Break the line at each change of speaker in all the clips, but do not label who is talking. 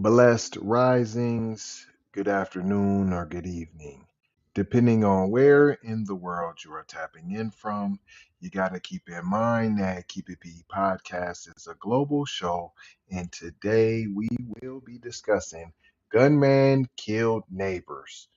Blessed risings, good afternoon, or good evening. Depending on where in the world you are tapping in from, you got to keep in mind that Keep It P podcast is a global show, and today we will be discussing gunman killed neighbors,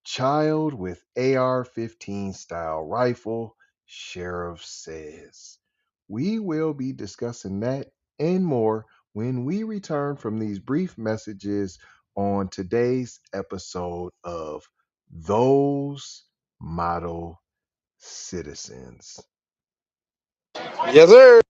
child with AR-15 style rifle, sheriff says. We will be discussing that and more when we return from these brief messages on today's episode of Those Model Citizens.
Yes, sir.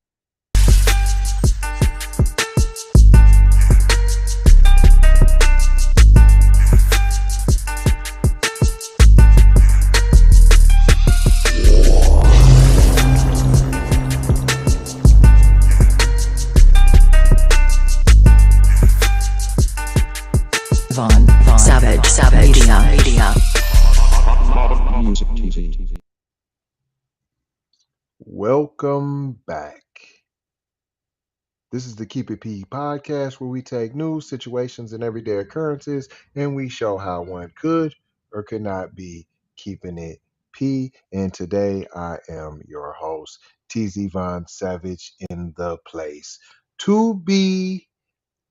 Savage Media.
Music TV.
Welcome back. This is the Keep It P podcast where we take news, situations, and everyday occurrences and we show how one could or could not be keeping it P. And today I am your host, TZ Von Savage, in the place to be.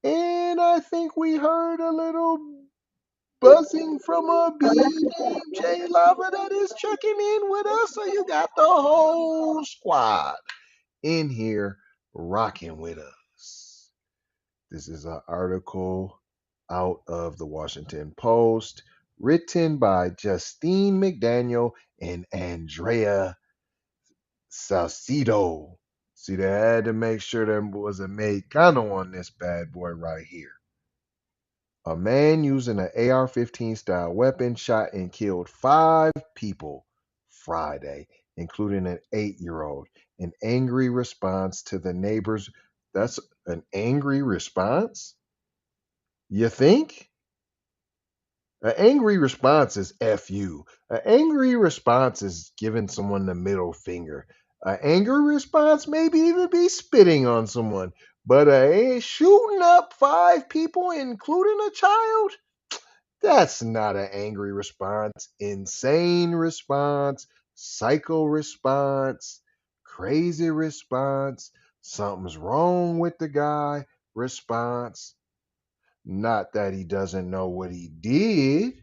And I think we heard a little buzzing from a bee named Jay Lava that is checking in with us. So you got the whole squad in here rocking with us. This is an article out of the Washington Post written by Justine McDaniel and Andrea Salcido. See, they had to make sure there was a Mexicano on this bad boy right here. A man using an AR-15 style weapon shot and killed 5 people Friday, including an 8-year-old. An angry response to the neighbors. That's an angry response? You think? An angry response is F you. An angry response is giving someone the middle finger. An angry response maybe even be spitting on someone. But shooting up 5 people, including a child? That's not an angry response. Insane response. Psycho response. Crazy response. Something's wrong with the guy response. Not that he doesn't know what he did.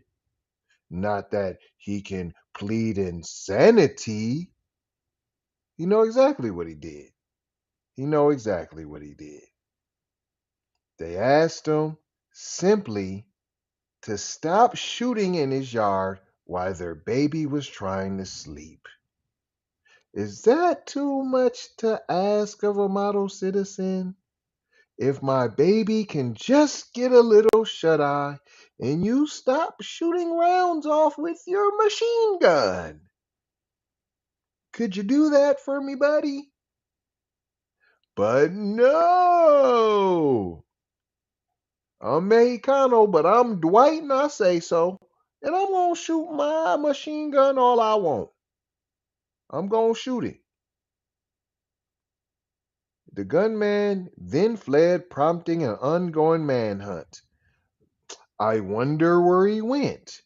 Not that he can plead insanity. He know exactly what he did. He know exactly what he did. They asked him simply to stop shooting in his yard while their baby was trying to sleep. Is that too much to ask of a model citizen? If my baby can just get a little shut-eye and you stop shooting rounds off with your machine gun. Could you do that for me, buddy? But no! I'm Mexicano, but I'm Dwight and I say so. And I'm going to shoot my machine gun all I want. I'm going to shoot it. The gunman then fled, prompting an ongoing manhunt. I wonder where he went.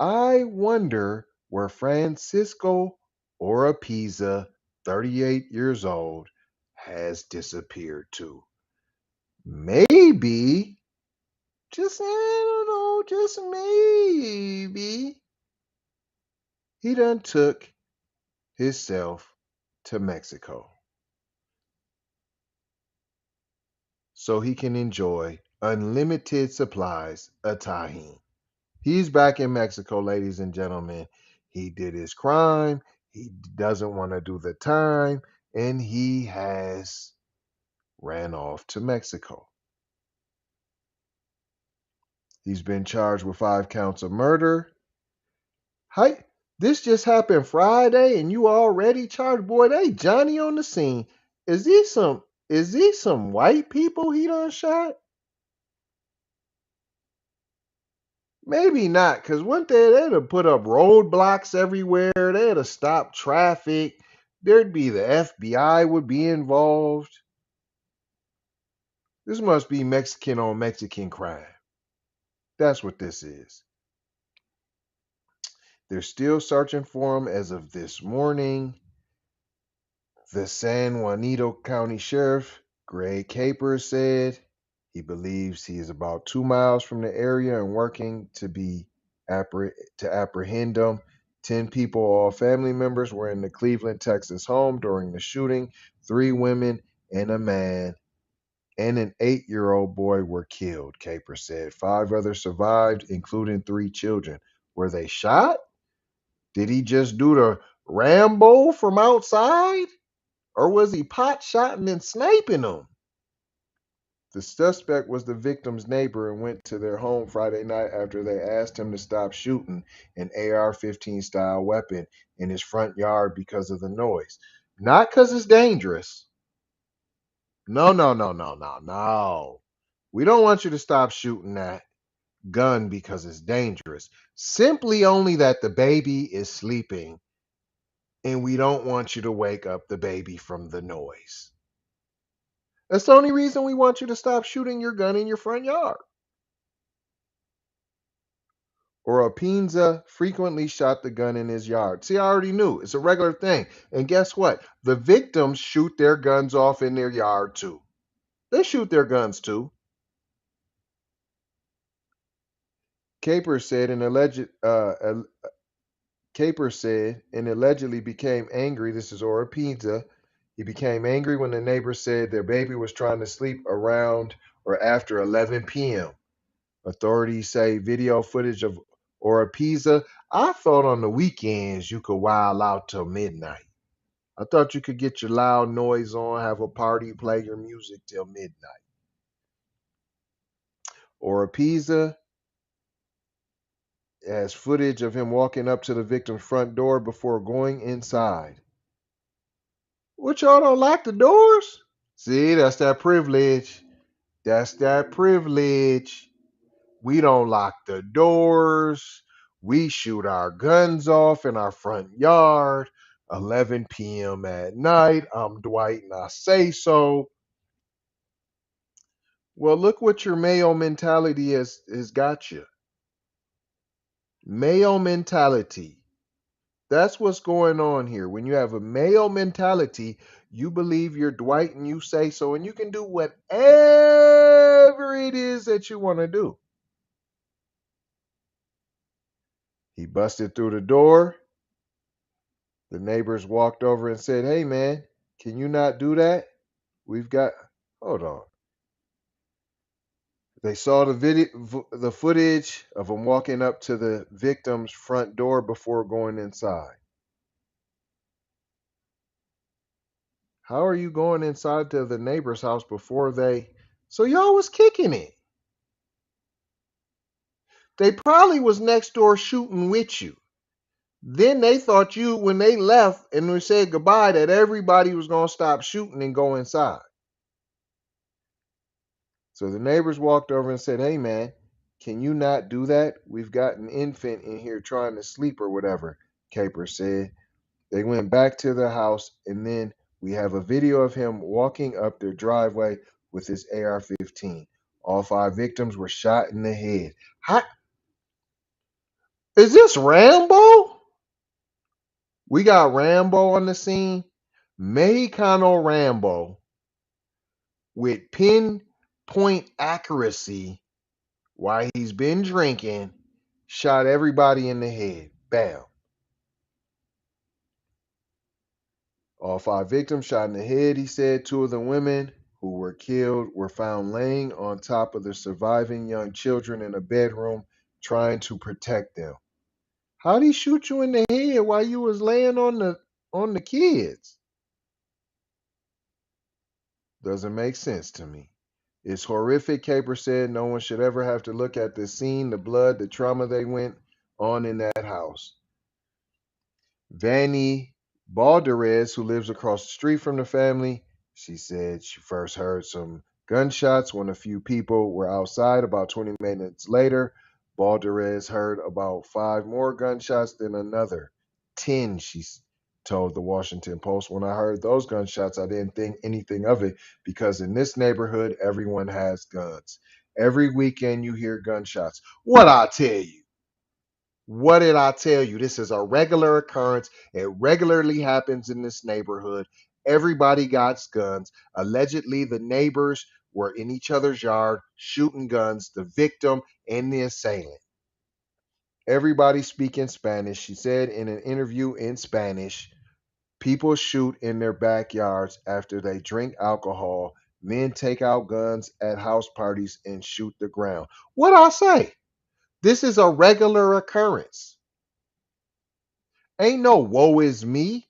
I wonder where Francisco Oropeza, 38 years old, has disappeared to. Maybe, just, I don't know, just maybe, he done took himself to Mexico so he can enjoy unlimited supplies of Tajín. He's back in Mexico, ladies and gentlemen. He did his crime. He doesn't want to do the time. And he has ran off to Mexico. He's been charged with 5 counts of murder. Hi, this just happened Friday and you already charged? Boy, they Johnny on the scene. Is these some white people he done shot? Maybe not, because wouldn't they'd have put up roadblocks everywhere. They'd have stopped traffic. There'd be the FBI would be involved. This must be Mexican on Mexican crime. That's what this is. They're still searching for him as of this morning. The San Juanito County Sheriff, Greg Capers, said he believes he is about 2 miles from the area and working to apprehend him. 10 people, all family members, were in the Cleveland, Texas home during the shooting. 3 women and a man and an 8-year-old boy were killed, Capers said. 5 others survived, including 3 children. Were they shot? Did he just do the Rambo from outside? Or was he pot shotting and sniping them? The suspect was the victim's neighbor and went to their home Friday night after they asked him to stop shooting an AR-15 style weapon in his front yard because of the noise. Not because it's dangerous. No, no, no, no, no, no. We don't want you to stop shooting that gun because it's dangerous. Simply only that the baby is sleeping and we don't want you to wake up the baby from the noise. That's the only reason we want you to stop shooting your gun in your front yard. Oropinza frequently shot the gun in his yard. See, I already knew. It's a regular thing. And guess what? The victims shoot their guns off in their yard too. They shoot their guns too. Capers said and allegedly became angry. This is Oropinza. He became angry when the neighbor said their baby was trying to sleep around or after 11 p.m. Authorities say video footage of Oropinza. I thought on the weekends you could wild out till midnight. I thought you could get your loud noise on, have a party, play your music till midnight. Oropinza has footage of him walking up to the victim's front door before going inside. What, y'all don't lock the doors? See, that's that privilege. That's that privilege. We don't lock the doors. We shoot our guns off in our front yard. 11 p.m. at night. I'm Dwight and I say so. Well, look what your male mentality has got you. Male mentality. That's what's going on here. When you have a male mentality, you believe you're Dwight and you say so, and you can do whatever it is that you want to do. He busted through the door. The neighbors walked over and said, "Hey, man, can you not do that? We've got, hold on." They saw the footage of him walking up to the victim's front door before going inside. How are you going inside to the neighbor's house before they? So y'all was kicking it. They probably was next door shooting with you. Then they thought you, when they left and we said goodbye, that everybody was going to stop shooting and go inside. So the neighbors walked over and said, "Hey, man, can you not do that? We've got an infant in here trying to sleep or whatever," Capers said. They went back to their house, and then we have a video of him walking up their driveway with his AR-15. All 5 victims were shot in the head. How, is this Rambo? We got Rambo on the scene. Mexicano Rambo with pinpoint accuracy while he's been drinking, shot everybody in the head. Bam. All 5 victims shot in the head, he said. 2 of the women who were killed were found laying on top of the surviving young children in a bedroom trying to protect them. How'd he shoot you in the head while you was laying on the kids? Doesn't make sense to me. It's horrific, Capers said. No one should ever have to look at the scene, the blood, the trauma they went on in that house. Vanny Balderez, who lives across the street from the family, she said she first heard some gunshots when a few people were outside. About 20 minutes later, Balderez heard about 5 more gunshots, then another 10 told the Washington Post. When I heard those gunshots, I didn't think anything of it because in this neighborhood, everyone has guns. Every weekend, you hear gunshots. What I tell you? What did I tell you? This is a regular occurrence. It regularly happens in this neighborhood. Everybody got guns. Allegedly, the neighbors were in each other's yard shooting guns, the victim and the assailant. Everybody speaking Spanish. She said in an interview in Spanish, people shoot in their backyards after they drink alcohol. Men take out guns at house parties and shoot the ground. What I say? This is a regular occurrence. Ain't no woe is me.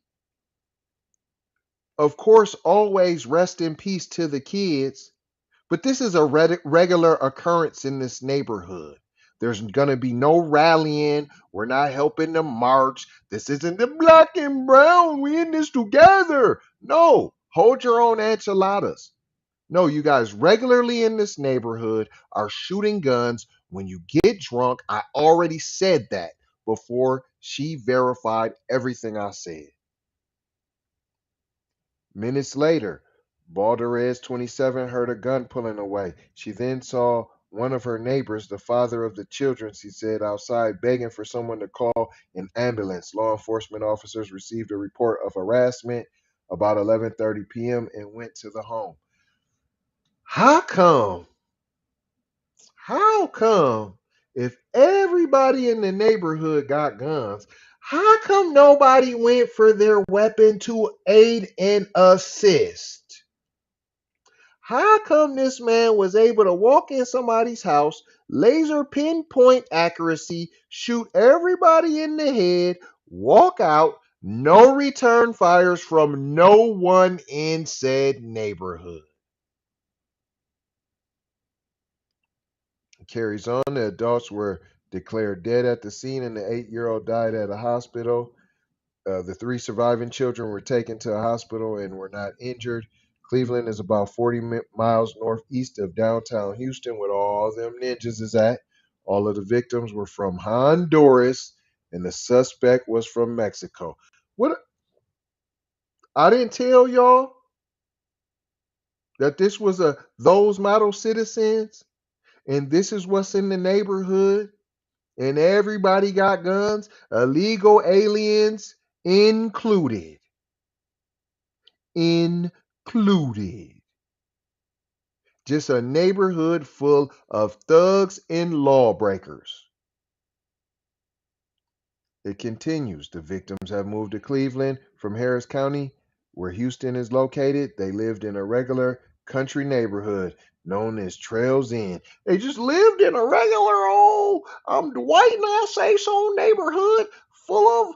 Of course, always rest in peace to the kids, but this is a regular occurrence in this neighborhood. There's going to be no rallying. We're not helping them march. This isn't the black and brown. We in this together. No, hold your own enchiladas. No, you guys regularly in this neighborhood are shooting guns when you get drunk. I already said that before she verified everything I said. Minutes later, Balderez, 27, heard a gun pulling away. She then saw one of her neighbors, the father of the children, she said, outside begging for someone to call an ambulance. Law enforcement officers received a report of harassment about 11:30 p.m. and went to the home. How come? How come if everybody in the neighborhood got guns, how come nobody went for their weapon to aid and assist? How come this man was able to walk in somebody's house, laser pinpoint accuracy, shoot everybody in the head, walk out, no return fires from no one in said neighborhood? Carries on. The adults were declared dead at the scene, and the 8-year-old died at a hospital. The 3 surviving children were taken to a hospital and were not injured. Cleveland is about 40 miles northeast of downtown Houston, where all them ninjas is at. All of the victims were from Honduras, and the suspect was from Mexico. What I didn't tell y'all that this was a those model citizens, and this is what's in the neighborhood, and everybody got guns, illegal aliens included. Included. Just a neighborhood full of thugs and lawbreakers. It continues. The victims have moved to Cleveland from Harris County, where Houston is located. They lived in a regular country neighborhood known as Trails End. They just lived in a regular old Dwight and I say so neighborhood full of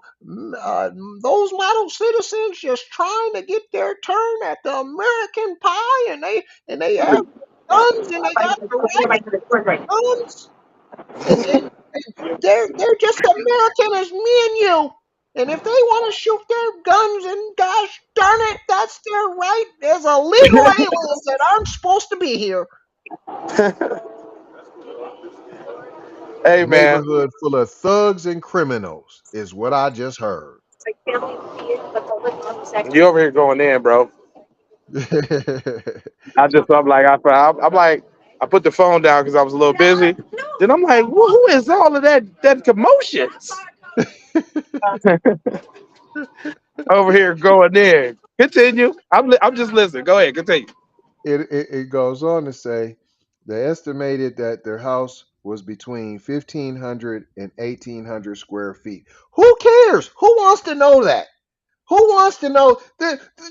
those model citizens just trying to get their turn at the American pie, and they have guns and they got the right guns, and they're just American as me and you. And if they want to shoot their guns, and gosh darn it, that's their right. There's illegal aliens that aren't supposed to be here.
Hey, man.
Neighborhood full of thugs and criminals is what I just heard.
You over here going in, bro. I'm like, I'm like, I put the phone down because I was a little busy. Then I'm like, who is all of that commotion over here going in? Continue. I'm just listening. Go ahead. Continue.
It goes on to say they estimated that their house was between 1,500 and 1,800 square feet. Who cares? Who wants to know that? Who wants to know?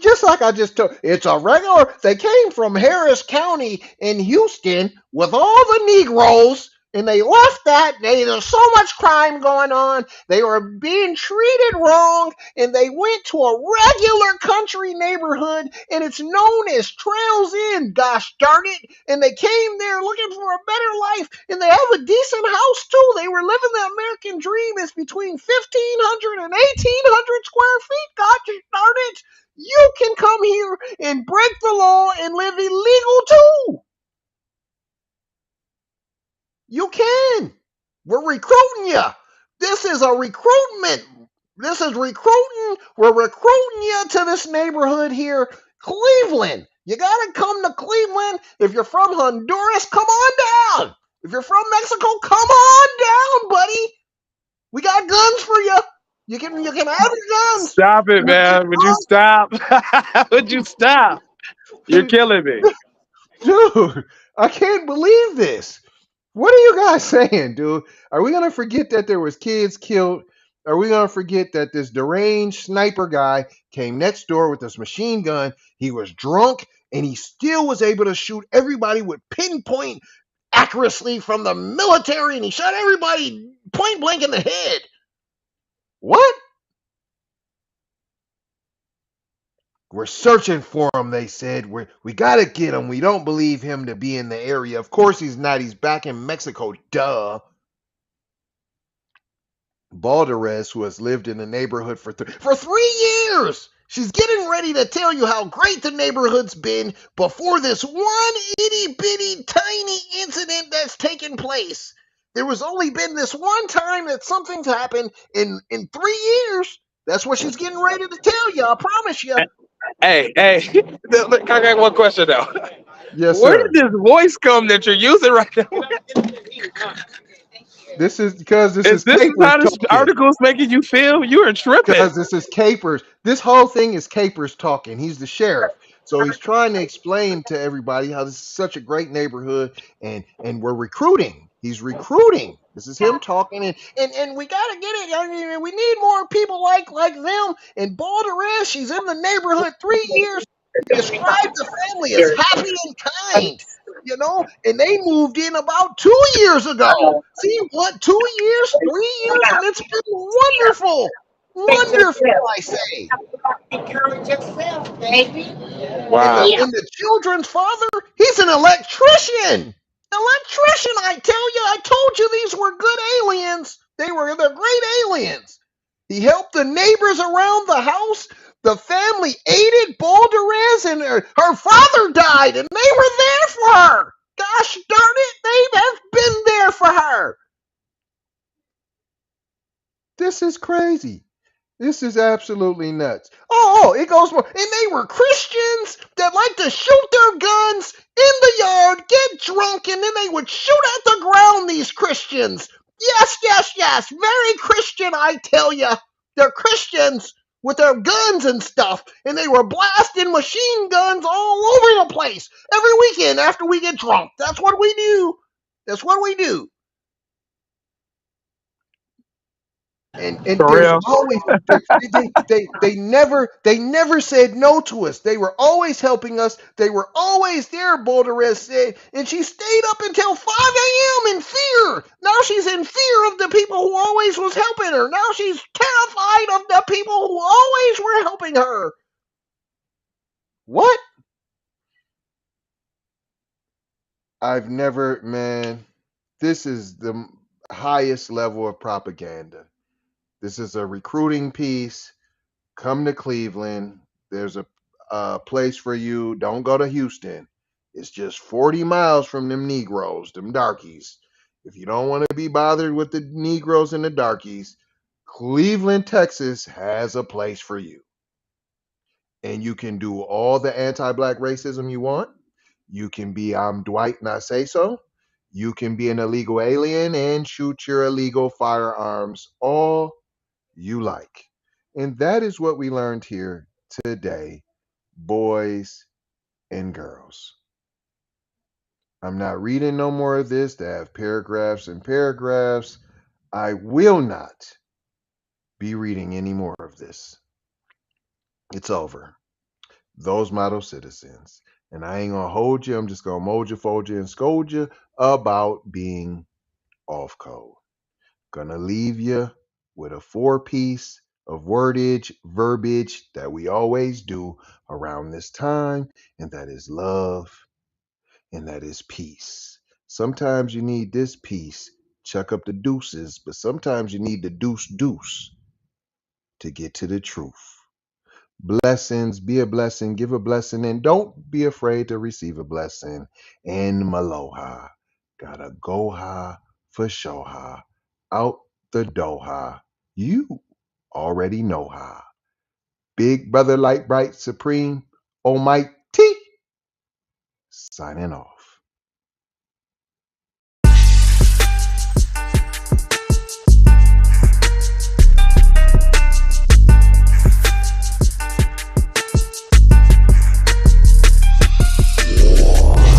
Just like I just told, it's a regular. They came from Harris County in Houston with all the Negroes, and they left that. There's so much crime going on. They were being treated wrong, and they went to a regular country neighborhood, and it's known as Trails End. Gosh darn it! And they came there looking for a better life, and they have a decent house too. They were living the American dream. It's between 1,500 and 1,800 square feet. Gosh darn it! You can come here and break the law and live illegal too. You can. We're recruiting you. This is a recruitment This is recruiting. We're recruiting you to this neighborhood here, Cleveland. You gotta come to Cleveland. If you're from Honduras, come on down. If you're from Mexico, come on down, buddy. We got guns for you. You can have your guns.
Stop it,
We can
man. Would you stop? Would you stop? You're
come.
killing me.
Dude, I can't believe this. What are you guys saying, dude? Are we gonna forget that there was kids killed? Are we gonna forget that this deranged sniper guy came next door with this machine gun? He was drunk and he still was able to shoot everybody with pinpoint accuracy from the military, and he shot everybody point blank in the head. What? We're searching for him, they said. We got to get him. We don't believe him to be in the area. Of course he's not. He's back in Mexico. Duh. Balderez, who has lived in the neighborhood for 3 years. She's getting ready to tell you how great the neighborhood's been before this one itty bitty tiny incident that's taken place. There was only been this one time that something's happened in 3 years. That's what she's getting ready to tell you. I promise you.
Hey, look, I got one question now.
Yes,
Where did
sir.
this voice come that you're using right now?
This is because this
Is
is
this
Capers
how this
talking.
article is making you feel? You are tripping.
Because this is Capers. This whole thing is Capers talking. He's the sheriff. So he's trying to explain to everybody how this is such a great neighborhood and we're recruiting. He's recruiting. This is him talking and we gotta get it. I mean, we need more people like them. And Balderez, she's in the neighborhood 3 years. Described the family as happy and kind. And they moved in about 2 years ago. See what, 2 years, 3 years, and it's been wonderful. Wonderful, I say.
Encourage yourself, baby.
And the
Wow.
and the children's father, he's an electrician. Electrician, I tell you, I told you these were good aliens. They're great aliens. He helped the neighbors around the house. The family aided Balderez, and her father died, and they were there for her. Gosh darn it, they have been there for her. This is crazy. This is absolutely nuts. Oh, it goes more. And they were Christians that like to shoot their guns in the yard, get drunk, and then they would shoot at the ground, these Christians. Yes, yes, yes. Very Christian, I tell you. They're Christians with their guns and stuff, and they were blasting machine guns all over the place every weekend after we get drunk. That's what we do. That's what we do. And
For
there's
real.
always they never said no to us. They were always helping us. They were always there, Balderez said, and she stayed up until 5 a.m. in fear. Now she's in fear of the people who always was helping her. Now she's terrified of the people who always were helping her. What? I've never, man, this is the highest level of propaganda. This is a recruiting piece. Come to Cleveland. There's a place for you. Don't go to Houston. It's just 40 miles from them Negroes, them darkies. If you don't want to be bothered with the Negroes and the darkies, Cleveland, Texas has a place for you. And you can do all the anti-black racism you want. You can be I'm Dwight and I say so. You can be an illegal alien and shoot your illegal firearms all you like. And that is what we learned here today, boys and girls. I'm not reading no more of this to have paragraphs and paragraphs. I will not be reading any more of this. It's over. Those model citizens. And I ain't gonna hold you. I'm just gonna mold you, fold you, and scold you about being off code. Gonna leave you with a 4-piece of wordage, verbiage that we always do around this time, and that is love and that is peace. Sometimes you need this piece, chuck up the deuces, but sometimes you need the deuce deuce to get to the truth. Blessings, be a blessing, give a blessing, and don't be afraid to receive a blessing. And Maloha, gotta go high for show high, out the doha. You already know how. Big Brother Light Bright Supreme Almighty signing off.